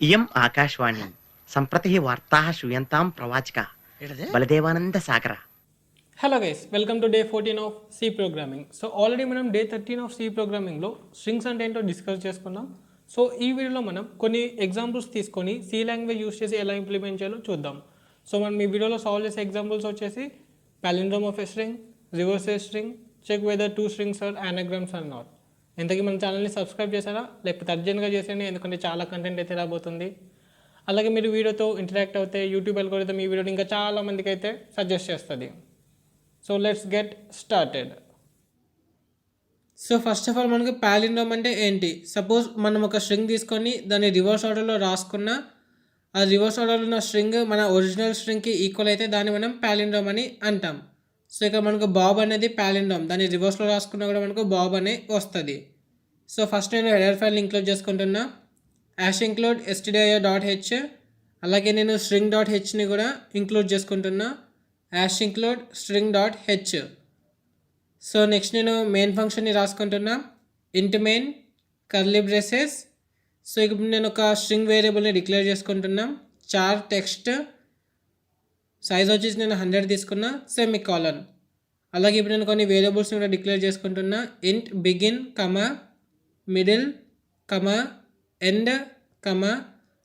इयम् आकाशवाणी सम्प्रति वार्ताः श्रूयन्तां प्रवाचकः Baldevanand Sagar. Hello guys, welcome to day 14 of C programming. So already మనం డే 13 ఆఫ్ సి ప్రోగ్రామింగ్లో స్ట్రింగ్స్ అంటే ఏంటో డిస్కస్ చేసుకున్నాం. సో ఈ వీడియోలో మనం కొన్ని ఎగ్జాంపుల్స్ తీసుకొని సి లాంగ్వేజ్ యూస్ చేసి ఎలా ఇంప్లిమెంట్ చేయాలో చూద్దాం. సో మనం ఈ వీడియోలో సాల్వ్ చేసే ఎగ్జాంపుల్స్ వచ్చేసి palindrome of a string, reverse a string, check whether two strings are anagrams or not. ఇంతకీ మన ఛానల్ని సబ్స్క్రైబ్ చేశారా, లేకపోతే అర్జెంట్గా చేసేయండి, ఎందుకంటే చాలా కంటెంట్ అయితే రాబోతుంది. అలాగే మీరు వీడియోతో ఇంటరాక్ట్ అవుతే యూట్యూబ్ అల్గోరిథం ఈ వీడియోని ఇంకా చాలా మందికి అయితే సజెస్ట్ చేస్తుంది. So let's get started. So first of all మనకి పాలిండ్రోమ్ అంటే ఏంటి? సపోజ్ మనం ఒక స్ట్రింగ్ తీసుకొని దాన్ని రివర్స్ ఆర్డర్లో రాసుకున్న ఆ రివర్స్ ఆర్డర్లో ఉన్న స్ట్రింగ్ మన ఒరిజినల్ స్ట్రింగ్కి ఈక్వల్ అయితే దాన్ని మనం పాలిండ్రోమ్ అని అంటాం. సో ఇక్కడ మనకు బాబ్ అనేది పాలిండ్రోమ్, దాన్ని రివర్స్లో రాసుకున్నా కూడా మనకు బాబ్ అనే వస్తుంది. సో ఫస్ట్ నేను హెడర్ ఫైల్ని ఇంక్లూడ్ చేసుకుంటున్నా, యాష్ ఇంక్లూడ్ stdio.h. అలాగే నేను string.hని కూడా ఇంక్లూడ్ చేసుకుంటున్నా, ash include string.h. So next నేను మెయిన్ ఫంక్షన్ని రాసుకుంటున్నా, ఇంట్ మెయిన్ కర్లీ బ్రేసెస్. సో ఇప్పుడు నేను ఒక స్ట్రింగ్ వేరియబుల్ని డిక్లేర్ చేసుకుంటున్నా, చార్ టెక్స్ట్, సైజ్ వచ్చేసి నేను 100 తీసుకున్నా, సెమికాలన్. అలాగే ఇప్పుడు నేను కొన్ని వేరియబుల్స్ని కూడా డిక్లేర్ చేసుకుంటున్నా, ఇంట్ begin comma middle comma end comma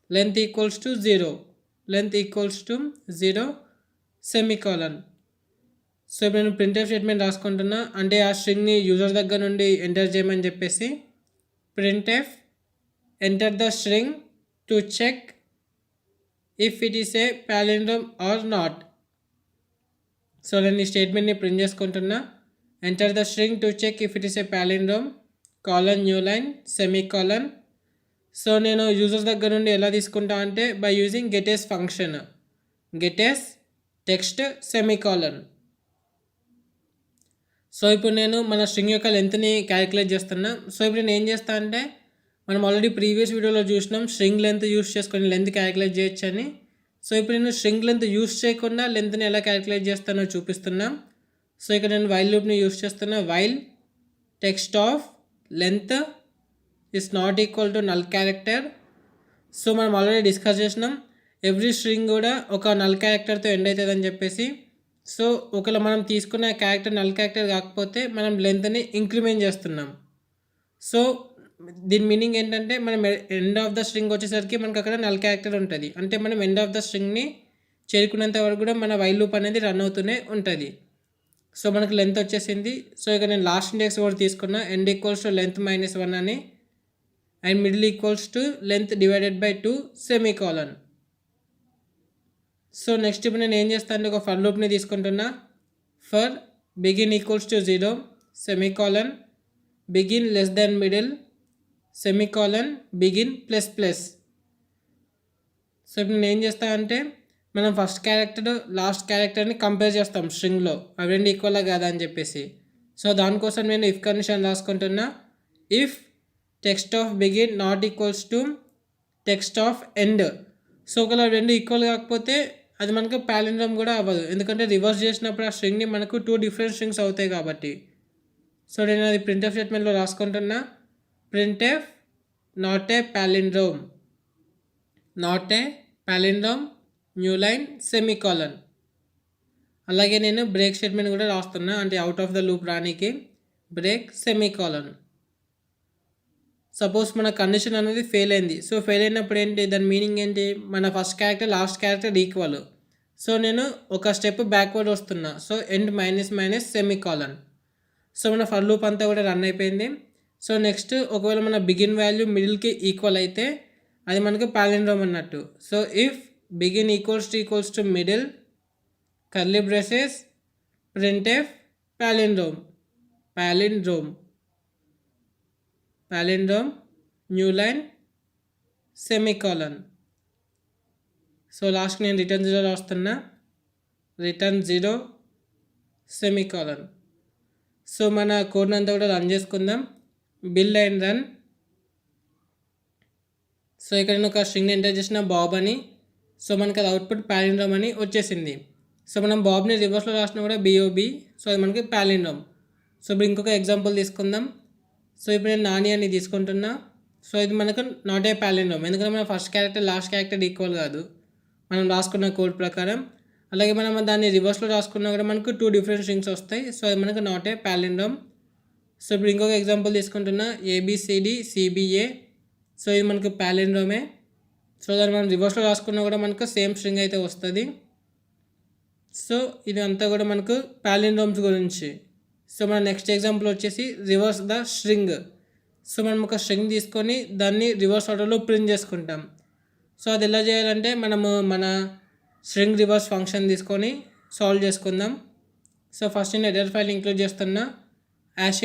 length equals to 0 semicolon. So ఇప్పుడు నేను ప్రింట్ఎఫ్ స్టేట్మెంట్ రాసుకుంటున్నా, అంటే ఆ స్ట్రింగ్ని యూజర్ దగ్గర నుండి ఎంటర్ చేయమని చెప్పేసి, printf enter the string to check if it is a palindrome or not. So నేను ఈ స్టేట్మెంట్ని ప్రింట్ చేసుకుంటున్నా, enter the string to check if it is a palindrome colon new line semicolon. So నేను users దగ్గర నుండి ఎలా తీసుకుంటా అంటే by using gets function, gets text semicolon. So ఇప్పుడు నేను మన స్ట్రింగ్ యొక్క లెంత్ని క్యాలిక్యులేట్ చేస్తున్నా. సో ఇప్పుడు నేను ఏం చేస్తా అంటే, మనం ఆల్రెడీ ప్రీవియస్ వీడియోలో చూసినాం స్ట్రింగ్ లెంత్ యూస్ చేసుకొని లెంత్ క్యాలిక్యులేట్ చేయొచ్చు అని. సో ఇప్పుడు నేను స్ట్రింగ్ లెంత్ యూస్ చేయకుండా లెంత్ని ఎలా క్యాలిక్యులేట్ చేస్తానో చూపిస్తున్నా. సో ఇక్కడ నేను వైల్ లూప్ని యూస్ చేస్తున్నా, while text of length is not equal to null character. So మనం ఆల్రెడీ డిస్కస్ చేసినాం, ఎవ్రీ స్ట్రింగ్ కూడా ఒక నల్ క్యారెక్టర్తో ఎండ్ అవుతుంది అని చెప్పేసి. సో ఒకవేళ మనం తీసుకున్న క్యారెక్టర్ నల్ క్యారెక్టర్ కాకపోతే మనం లెంత్ని ఇంక్రిమెంట్ చేస్తున్నాం. సో దీని మీనింగ్ ఏంటంటే, మనం ఎండ్ ఆఫ్ ద స్ట్రింగ్ వచ్చేసరికి మనకు అక్కడ నల్ క్యారెక్టర్ ఉంటుంది, అంటే మనం ఎండ్ ఆఫ్ ద స్ట్రింగ్ని చేరుకునేంత వరకు కూడా మన వైల్ లూప్ అనేది రన్ అవుతూనే ఉంటుంది. సో మనకు లెంత్ వచ్చేసింది. సో ఇక నేను లాస్ట్ ఇండెక్స్ కూడా తీసుకున్నా, ఎండ్ ఈక్వల్స్ టు లెంత్ -1 అని, and middle equals to length divided by 2 semicolon. So next ఇప్పుడు నేను ఏం చేస్తాను, ఒక ఫర్ లూప్ని తీసుకుంటున్నా, for begin equals to 0 semicolon begin less than middle semicolon begin plus plus. So ఇప్పుడు నేను ఏం చేస్తా అంటే, మనం ఫస్ట్ క్యారెక్టర్ లాస్ట్ క్యారెక్టర్ని కంపేర్ చేస్తాం స్ట్రింగ్లో, అవి రెండు ఈక్వల్గా కాదా అని చెప్పేసి. సో దానికోసం నేను ఇఫ్ కండిషన్ రాసుకుంటున్నా, if text of begin not equals to text of end. So ఒకవేళ రెండు ఈక్వల్ కాకపోతే అది మనకు పాలిండ్రోమ్ కూడా అవ్వదు, ఎందుకంటే రివర్స్ చేసినప్పుడు ఆ స్ట్రింగ్ని మనకు 2 డిఫరెంట్ స్ట్రింగ్స్ అవుతాయి కాబట్టి. సో నేను అది ప్రింట్ఎఫ్ స్టేట్మెంట్లో రాసుకుంటున్నా, printf not a palindrome new line semicolon. అలాగే నేను బ్రేక్ స్టేట్మెంట్ కూడా రాస్తున్నా, అంటే అవుట్ ఆఫ్ ద లూప్ రానికి, బ్రేక్ సెమికాలన్. సపోజ్ మన కండిషన్ అనేది ఫెయిల్ అయింది. సో ఫెయిల్ అయినప్పుడు ఏంటి, దాని మీనింగ్ ఏంటి, మన first character last character equal. So నేను ఒక స్టెప్ బ్యాక్వర్డ్ వస్తున్నా, so end minus semicolon. So మన ఫర్ లూప్ అంతా కూడా రన్ అయిపోయింది. సో నెక్స్ట్ ఒకవేళ మన బిగిన్ వాల్యూ మిడిల్కి ఈక్వల్ అయితే అది మనకు పాలిండ్రోమ్ అన్నట్టు. So if begin equals to middle curly braces printf palindrome new line semicolon. So last నేను రిటర్న్ 0 రాస్తున్నా, రిటర్న్ 0 సెమికాలన్. సో మన కోడ్ అంతా కూడా రన్ చేసుకుందాం, బిల్డ్ అండ్ రన్. సో ఇక్కడ నేను ఒక స్ట్రింగ్ ఎంటర్ చేసిన బాబ్ అని, సో మనకి అది అవుట్పుట్ పాలిండ్రోమ్ అని వచ్చేసింది. సో మనం బాబ్ని రివర్స్లో రాసినా కూడా BOB, సో అది మనకి పాలిండ్రోమ్. సో ఇప్పుడు ఇంకొక ఎగ్జాంపుల్ తీసుకుందాం. సో ఇప్పుడు నేను నాని అని తీసుకుంటున్నా, సో ఇది మనకు నాట్ ఏ ప్యాలిండ్రోమ్, ఎందుకంటే మన first character last character equal కాదు మనం రాసుకున్న కోడ్ ప్రకారం. అలాగే మనం దాన్ని రివర్స్లో రాసుకున్నా కూడా మనకు 2 డిఫరెంట్ స్ట్రింగ్స్ వస్తాయి. సో అది మనకు నాట్ ఏ ప్యాలిండ్రోమ్. సో ఇప్పుడు ఇంకొక ఎగ్జాంపుల్ తీసుకుంటున్నా, ఏబిసిడి సిబిఏ. సో ఇది మనకు ప్యాలిండ్రోమే. సో దాన్ని మనం రివర్స్లో రాసుకున్నా కూడా మనకు సేమ్ స్ట్రింగ్ అయితే వస్తుంది. సో ఇది అంతా కూడా మనకు ప్యాలిండ్రోమ్స్ గురించి. సో మన నెక్స్ట్ ఎగ్జాంపుల్ వచ్చేసి రివర్స్ ద స్ట్రింగ్. సో మనం ఒక స్ట్రింగ్ తీసుకొని దాన్ని రివర్స్ ఆర్డర్లో ప్రింట్ చేసుకుంటాం. సో అది ఎలా చేయాలంటే మనము మన స్ట్రింగ్ రివర్స్ ఫంక్షన్ తీసుకొని సాల్వ్ చేసుకుందాం. సో ఫస్ట్ నేను ఎర్రర్ ఫైల్ ఇంక్లూడ్ చేస్తున్నా,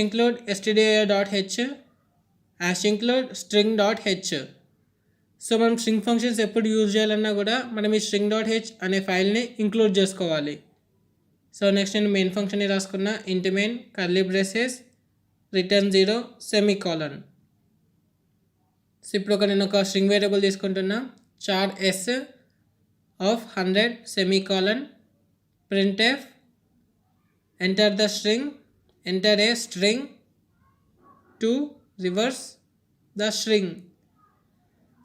#include stdio.h #include string.h. So మనం స్ట్రింగ్ ఫంక్షన్స్ ఎప్పుడు యూజ్ చేయాలన్నా కూడా మనం ఈ string.h అనే ఫైల్ని ఇంక్లూడ్ చేసుకోవాలి. సో నెక్స్ట్ నేను మెయిన్ ఫంక్షన్ని రాసుకున్నా, int main curly braces return 0 semicolon. So ఇప్పుడు నేను ఒక స్ట్రింగ్ వేరియబుల్ తీసుకుంటున్నా, char s of 100 semicolon printf enter the string, enter a string to reverse the string.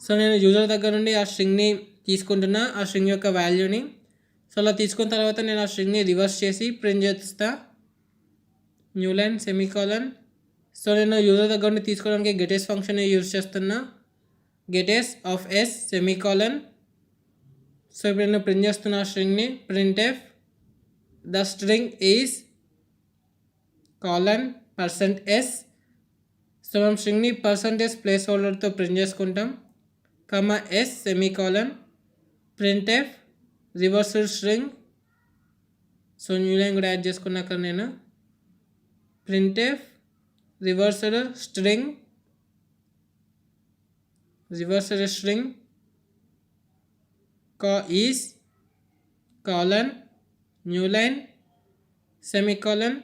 So నేను యూజర్ దగ్గర నుండి ఆ స్ట్రింగ్ని తీసుకుంటున్నా, ఆ స్ట్రింగ్ యొక్క వాల్యూని. సో అలా తీసుకున్న తర్వాత నేను ఆ స్ట్రింగ్ని రివర్స్ చేసి ప్రింట్ చేస్తా, న్యూ లైన్ సెమీకోలన్. సో నేను యూజర్ దగ్గర నుండి తీసుకోవడానికి గెటెస్ ఫంక్షన్ని యూజ్ చేస్తున్నా, గెటెస్ ఆఫ్ ఎస్ సెమీకోలన్. సో ఇప్పుడు నేను ప్రింట్ చేస్తున్నా ఆ స్ట్రింగ్ని, printf the string is %s. So మనం స్ట్రింగ్ని % ప్లేస్ హోల్డర్తో ప్రింట్ చేసుకుంటాం, s semicolon printf reversed string. So new line కూడా యాడ్ చేసుకున్నాక నేను printf reversed string is new line semicolon.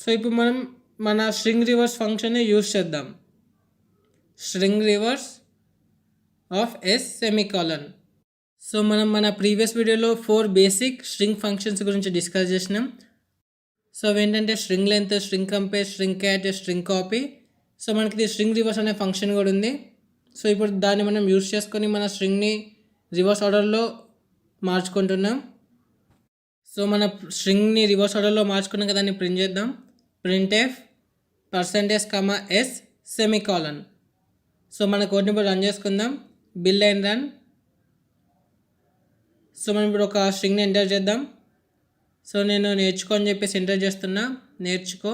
So ఇప్పుడు మనం మన స్ట్రింగ్ రివర్స్ ఫంక్షన్ని యూజ్ చేద్దాం, string reverse of s semicolon. So మనం మన ప్రీవియస్ వీడియోలో 4 బేసిక్ స్ట్రింగ్ ఫంక్షన్స్ గురించి డిస్కస్ చేసినాం. సో అవి ఏంటంటే string length, string compare, string cat, string copy. So మనకి స్ట్రింగ్ రివర్స్ అనే ఫంక్షన్ కూడా ఉంది. సో ఇప్పుడు దాన్ని మనం యూజ్ చేసుకొని మన స్ట్రింగ్ని రివర్స్ ఆర్డర్లో మార్చుకుంటున్నాం. సో మన స్ట్రింగ్ని రివర్స్ ఆర్డర్లో మార్చుకున్నాక దాన్ని ప్రింట్ చేద్దాం, printf %s సెమీకోలన్. సో మన కోడ్ని ఇప్పుడు రన్ చేసుకుందాం, బిల్ అండ్ రన్. సో మనం ఇప్పుడు ఒక స్ట్రింగ్ని ఎంటర్ చేద్దాం. సో నేను నేర్చుకో అని చెప్పేసి ఎంటర్ చేస్తున్నా, నేర్చుకో.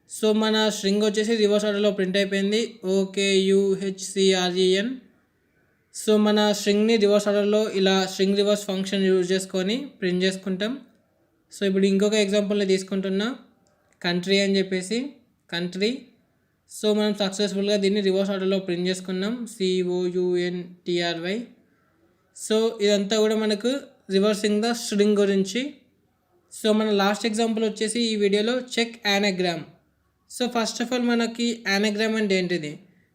సో మన స్ట్రింగ్ వచ్చేసి రివర్స్ ఆర్డర్లో ప్రింట్ అయిపోయింది, OKUHCREN. సో మన స్ట్రింగ్ని రివర్స్ ఆర్డర్లో ఇలా స్ట్రింగ్ రివర్స్ ఫంక్షన్ యూజ్ చేసుకొని ప్రింట్ చేసుకుంటాం. సో ఇప్పుడు ఇంకొక ఎగ్జాంపుల్ని తీసుకుంటున్నా, కంట్రీ అని చెప్పేసి, కంట్రీ. సో మనం సక్సెస్ఫుల్గా దీన్ని రివర్స్ ఆర్డర్లో ప్రింట్ చేసుకున్నాం, COUNTRY. సో ఇదంతా కూడా మనకు రివర్సింగ్ ద స్ట్రింగ్ గురించి. సో మన లాస్ట్ ఎగ్జాంపుల్ వచ్చేసి ఈ వీడియోలో check anagram. So first of all మనకి యానగ్రామ్ అంటే ఏంటిది,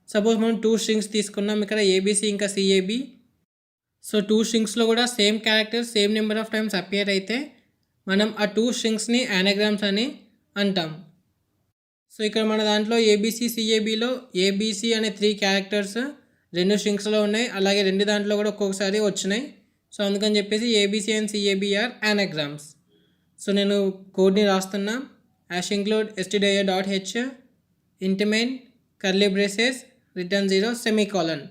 సపోజ్ మనం 2 స్ట్రింగ్స్ తీసుకున్నాం, ఇక్కడ ABC ఇంకా CAB. సో 2 స్ట్రింగ్స్లో కూడా same character same number of times appear అయితే మనం ఆ 2 స్ట్రింగ్స్ని యానగ్రామ్స్ అని అంటాం. సో ఇక్కడ మన దాంట్లో ABC CABలో ABC అనే 3 క్యారెక్టర్స్ 2 స్ట్రింగ్స్లో ఉన్నాయి, అలాగే 2 దాంట్లో కూడా ఒక్కొక్కసారి వచ్చినాయి. సో అందుకని చెప్పేసి ABC and CAB are anagrams. So నేను కోడ్ని రాస్తున్నా, #include stdio.h int main curly braces return 0 semicolon.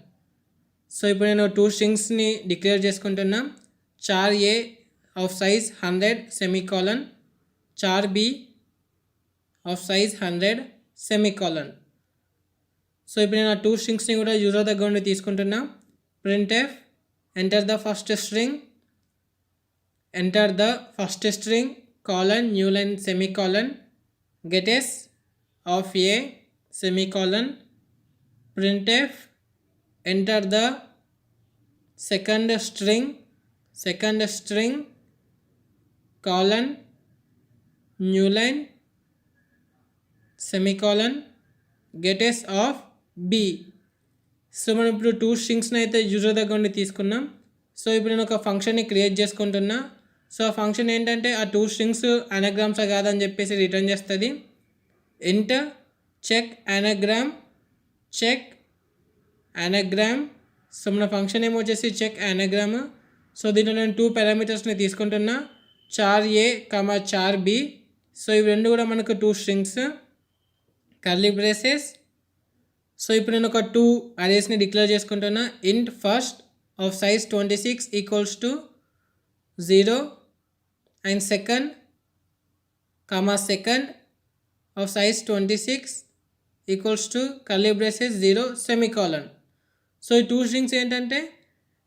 So ఇప్పుడు నేను 2 స్ట్రింగ్స్ని డిక్లేర్ చేసుకుంటున్నా, char A of size 100 semicolon, char B of size 100 semicolon. So ఇప్పుడు నేను ఆ 2 స్ట్రింగ్స్ని కూడా యూజర్ దగ్గర నుండి తీసుకుంటున్నా, printf enter the first string, new line semicolon, gets of A semicolon, printf enter the second string new line semicolon, gets of B. So మనం ఇప్పుడు 2 స్ట్రింగ్స్ని అయితే యూజర్ దగ్గర నుండి తీసుకున్నాం. సో ఇప్పుడు నేను ఒక ఫంక్షన్ని క్రియేట్ చేసుకుంటున్నా. సో ఆ ఫంక్షన్ ఏంటంటే ఆ 2 స్ట్రింగ్స్ అనగ్రామ్సా కాదని చెప్పేసి రిటర్న్ చేస్తుంది, int check anagram check anagram. So మన ఫంక్షన్ ఏమో వచ్చేసి చెక్ anagram. సో దీంట్లో నేను 2 పారామీటర్స్ని తీసుకుంటున్నా, చార్ ఏ కమా చార్ బి. సో ఇవి రెండు కూడా మనకు 2 స్ట్రింగ్స్, కర్లీ బ్రేసెస్. సో ఇప్పుడు నేను ఒక 2 అరేస్ని డిక్లేర్ చేసుకుంటున్నా. ఇంట్ first of size 26 equals to 0 and second comma second of size 26 equals to curly braces 0 semicolon. So ఈ 2 స్ట్రింగ్స్ ఏంటంటే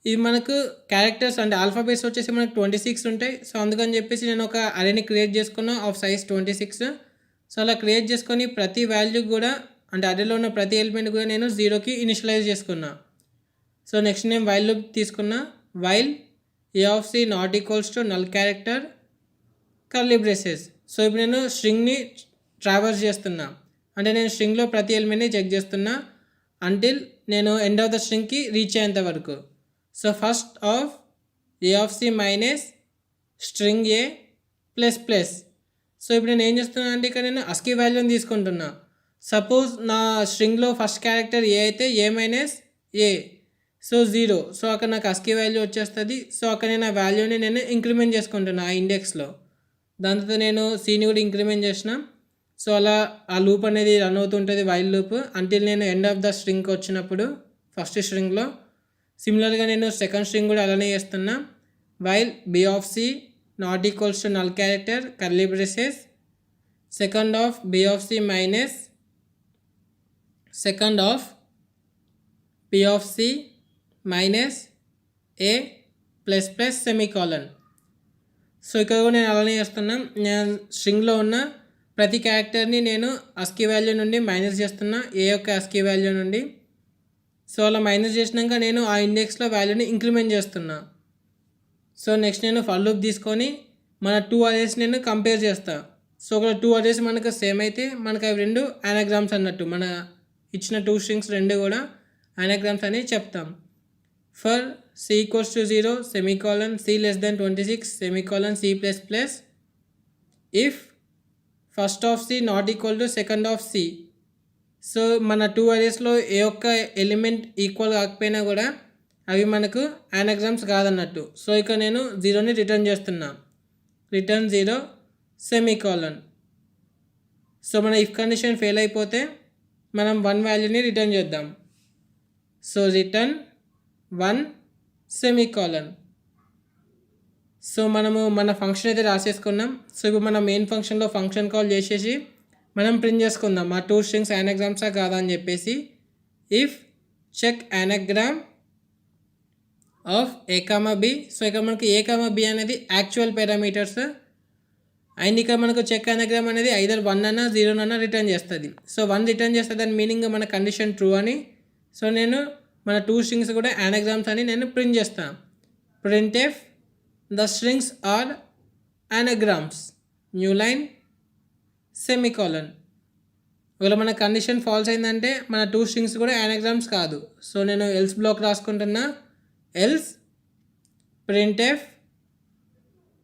ఇది మనకు క్యారెక్టర్స్ అంటే ఆల్ఫాబెట్స్ వచ్చేసి మనకు 26 ఉంటాయి. సో అందుకని చెప్పేసి నేను ఒక అరేని క్రియేట్ చేసుకున్నా ఆఫ్ సైజ్ 26. సో అలా క్రియేట్ చేసుకొని ప్రతి వాల్యూ కూడా అంటే అరేలో ఉన్న ప్రతి ఎలిమెంట్ కూడా నేను 0కి ఇనిషియలైజ్ చేసుకున్నా. సో నెక్స్ట్ నేను వైల్ లూప్ తీసుకున్నా. While a of c not equals to null character curly braces. So ఇప్పుడు నేను స్ట్రింగ్ని ట్రావర్స్ చేస్తున్నా, అంటే నేను స్ట్రింగ్లో ప్రతి ఎలిమెంట్ని చెక్ చేస్తున్నా అంటిల్ నేను ఎండ్ ఆఫ్ ద స్ట్రింగ్కి రీచ్ అయ్యేంత వరకు. So first of a of c minus string a plus plus. So ఇప్పుడు నేను ఏం చేస్తున్నా అంటే ఇక్కడ నేను అస్కీ వాల్యూని తీసుకుంటున్నా. సపోజ్ నా స్ట్రింగ్లో ఫస్ట్ క్యారెక్టర్ ఏ అయితే ఏ మైనస్ ఏ, సో 0. సో అక్కడ నాకు అస్కీ వాల్యూ వచ్చేస్తుంది. సో అక్కడ నేను ఆ వాల్యూని నేను ఇంక్రిమెంట్ చేసుకుంటున్నా ఆ ఇండెక్స్లో. దాంతో నేను సీని కూడా ఇంక్రిమెంట్ చేసిన. సో అలా ఆ లూప్ అనేది రన్ అవుతుంటుంది, వైల్ లూప్, అంటిల్ నేను ఎండ్ ఆఫ్ ద స్ట్రింగ్కి వచ్చినప్పుడు ఫస్ట్ స్ట్రింగ్లో. సిమిలర్గా నేను సెకండ్ స్ట్రింగ్ కూడా అలానే చేస్తున్నా. While b of c not equals to null character curly braces second of b of c minus second of b of c minus a plus plus semicolon. So ఇక్కడ కూడా నేను అలానే చేస్తున్నా. నేను స్ట్రింగ్లో ఉన్న ప్రతి క్యారెక్టర్ని నేను అస్కీ వాల్యూ నుండి మైనస్ చేస్తున్నా, ఏ యొక్క అస్కీ వాల్యూ నుండి. సో అలా మైనస్ చేసినాక నేను ఆ ఇండెక్స్లో వాల్యూని ఇంక్రిమెంట్ చేస్తున్నా. సో నెక్స్ట్ నేను ఫర్ లూప్ తీసుకొని మన 2 అరేస్ నేను కంపేర్ చేస్తా. సో ఒక 2 అరేస్ మనకు సేమ్ అయితే మనకు అవి రెండు anagrams అన్నట్టు, మన ఇచ్చిన 2 స్ట్రింగ్స్ రెండు కూడా anagrams అని చెప్తాం. For c equals to 0 semicolon c less than 26 semicolon c plus plus if first of c not equal to second of c. So మన 2 అరేస్లో ఏ ఒక్క ఎలిమెంట్ ఈక్వల్ కాకపోయినా కూడా అవి మనకు anagrams కాదన్నట్టు. సో ఇక్కడ నేను 0ని రిటర్న్ చేస్తున్నా, రిటర్న్ 0 సెమీకాలన్. సో మన ఇఫ్ కండిషన్ ఫెయిల్ అయిపోతే మనం 1 వాల్యూని రిటర్న్ చేద్దాం. So return 1 semicolon. సో మనము మన ఫంక్షన్ అయితే రాసేసుకున్నాం. సో ఇప్పుడు మన మెయిన్ ఫంక్షన్లో ఫంక్షన్ కాల్ చేసేసి మనం ప్రింట్ చేసుకుందాం ఆ 2 స్ట్రింగ్స్ anagrams కాదా అని చెప్పేసి. If check anagram of a comma b. So ఇక్కడ మనకి ఏ కామా బి అనేది యాక్చువల్ పారామీటర్స్ అండ్ ఇక్కడ మనకు చెక్ anagram అనేది ఐదర్ 1 అన్నా 0 అన్నా రిటర్న్ చేస్తుంది. సో 1 రిటర్న్ చేస్తుంది అని మీనింగ్ మన కండిషన్ ట్రూ అని. సో నేను మన 2 స్ట్రింగ్స్ కూడా anagrams అని నేను ప్రింట్ చేస్తాను. printf the strings are anagrams new line semicolon. ఒకవేళ మన కండిషన్ ఫాల్స్ అయిందంటే మన 2 స్ట్రింగ్స్ కూడా anagrams కాదు. సో నేను ఎల్స్ బ్లాక్ రాసుకుంటున్నా. Else printf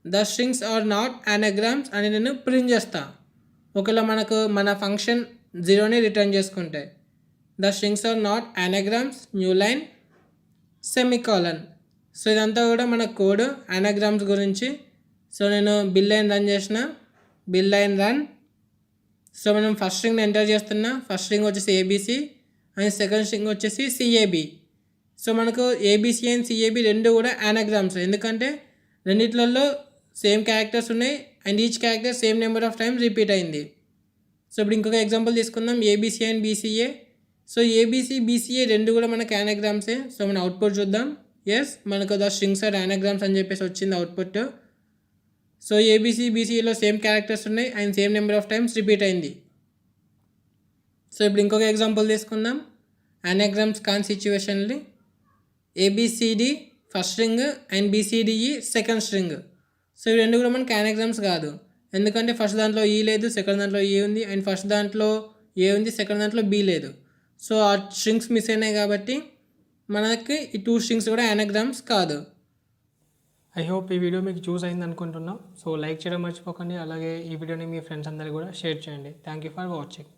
the strings are not anagrams అని నేను ప్రింట్ చేస్తా. ఒకవేళ మనకు మన ఫంక్షన్ 0ని రిటర్న్ చేసుకుంటే the strings are not anagrams new line semicolon. So ఇదంతా కూడా మన కోడ్ anagrams గురించి. సో నేను బిల్ లైన్ రన్ చేసిన, బిల్ లైన్ రన్. సో మనం ఫస్ట్ స్ట్రింగ్ని ఎంటర్ చేస్తున్నా. ఫస్ట్ స్ట్రింగ్ వచ్చేసి ఏబీసీ అండ్ సెకండ్ స్ట్రింగ్ వచ్చేసి సిఏబి. సో మనకు ఏబీసీ అండ్ సిఏబి రెండు కూడా anagrams, ఎందుకంటే రెండిట్లలో సేమ్ క్యారెక్టర్స్ ఉన్నాయి and each character same number of times repeat అయింది. సో ఇప్పుడు ఇంకొక ఎగ్జాంపుల్ తీసుకుందాం, ABC and BCA. So ABC BCA రెండు కూడా మనకు anagrams. సో మన అవుట్పుట్ చూద్దాం. ఎస్, మనకు ద స్ట్రింగ్స్ ఆర్ anagrams అని చెప్పేసి వచ్చింది అవుట్పుట్. సో ఏబీసీ బీసీఏలో సేమ్ క్యారెక్టర్స్ ఉన్నాయి and same number of times repeat అయింది. సో ఇప్పుడు ఇంకొక ఎగ్జాంపుల్ తీసుకుందాం anagrams కాన్ సిచ్యువేషన్ని. ABCD first string and BCDE second string. So ఇవి రెండు కూడా మనకి anagrams కాదు, ఎందుకంటే ఫస్ట్ దాంట్లో ఈ లేదు, సెకండ్ దాంట్లో ఏ ఉంది, అండ్ ఫస్ట్ దాంట్లో ఏ ఉంది, సెకండ్ దాంట్లో బీ లేదు. సో ఆ స్ట్రింగ్స్ మిస్ అయినాయి కాబట్టి మనకి ఈ 2 స్ట్రింగ్స్ కూడా anagrams కాదు. ఐ హోప్ ఈ వీడియో మీకు చూస్ అయింది అనుకుంటున్నాం. సో లైక్ చేయడం మర్చిపోకండి, అలాగే ఈ వీడియోని మీ ఫ్రెండ్స్ అందరికీ కూడా షేర్ చేయండి. Thank you for watching.